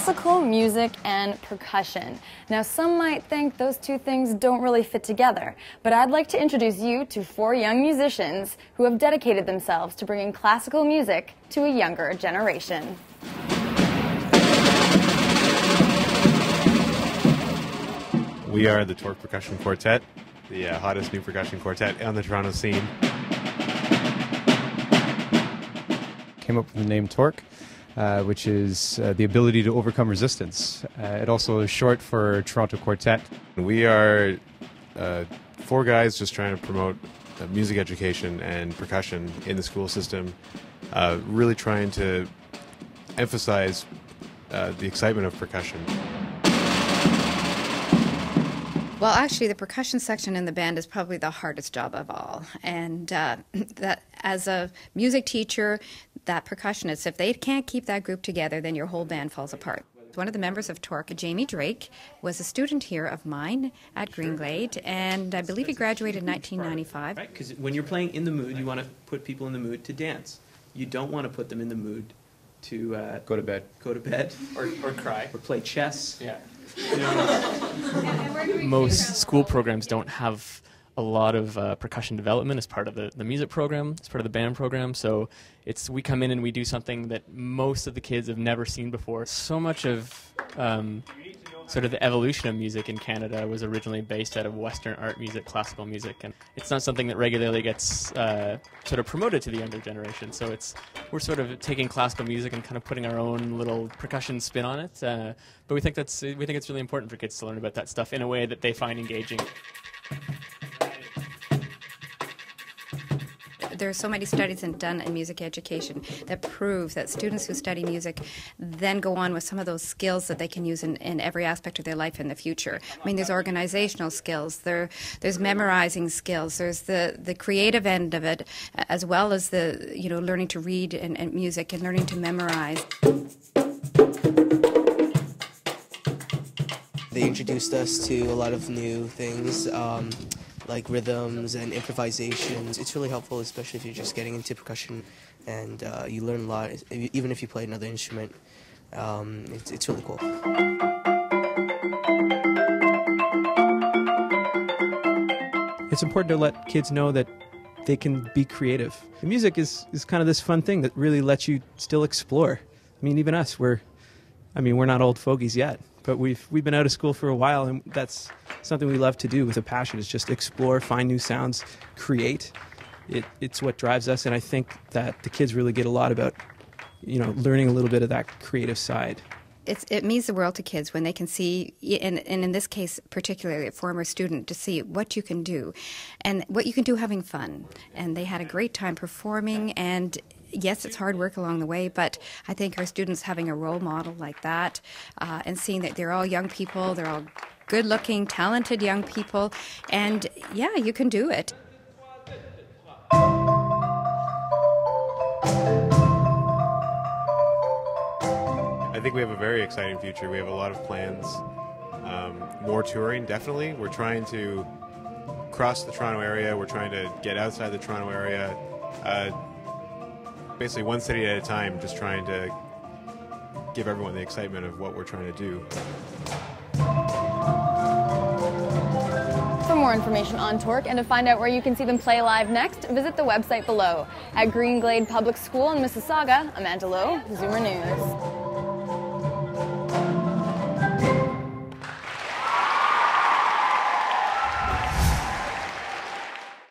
classical music and percussion. Now, some might think those two things don't really fit together, but I'd like to introduce you to 4 young musicians who have dedicated themselves to bringing classical music to a younger generation. We are the TorQ Percussion Quartet, the hottest new percussion quartet on the Toronto scene. Came up with the name TorQ, which is the ability to overcome resistance. It also is short for Toronto Quartet. We are 4 guys just trying to promote music education and percussion in the school system, really trying to emphasize the excitement of percussion. Well, actually, the percussion section in the band is probably the hardest job of all. And that, as a music teacher, that percussionist, if they can't keep that group together, then your whole band falls apart. One of the members of TorQ, Jamie Drake, was a student here of mine at Green Glade, and I believe he graduated in 1995. Right, because when you're playing in the mood, you want to put people in the mood to dance. You don't want to put them in the mood to Go to bed. or cry, or play chess. Yeah. Most school programs don't have a lot of percussion development as part of the music program, as part of the band program. So we come in and we do something that most of the kids have never seen before. So much of sort of the evolution of music in Canada was originally based out of Western art music, classical music, and it's not something that regularly gets sort of promoted to the younger generation. So we're sort of taking classical music and kind of putting our own little percussion spin on it. But we think it's really important for kids to learn about that stuff in a way that they find engaging. There are so many studies done in music education that prove that students who study music then go on with some of those skills that they can use in every aspect of their life in the future. I mean, there's organizational skills, there's memorizing skills, there's the creative end of it, as well as the learning to read and music and learning to memorize. They introduced us to a lot of new things, like rhythms and improvisations. It's really helpful, especially if you're just getting into percussion, and you learn a lot, even if you play another instrument. It's really cool. It's important to let kids know that they can be creative. The music is kind of this fun thing that really lets you still explore. I mean, even us, we're not old fogies yet, but we've been out of school for a while, and that's something we love to do with a passion, is just explore, find new sounds, create. It's what drives us, and I think that the kids really get a lot about, learning a little bit of that creative side. It means the world to kids when they can see, and in this case particularly a former student, to see what you can do and what you can do having fun. And they had a great time performing, and yes, it's hard work along the way, but I think our students having a role model like that and seeing that they're all young people, they're all good-looking, talented young people, and yeah, you can do it. I think we have a very exciting future. We have a lot of plans. More touring, definitely. We're trying to cross the Toronto area. We're trying to get outside the Toronto area. Basically one city at a time, just trying to give everyone the excitement of what we're trying to do. For more information on TorQ and to find out where you can see them play live next, visit the website below. At Green Glade Public School in Mississauga, Amanda Lowe, Zoomer News.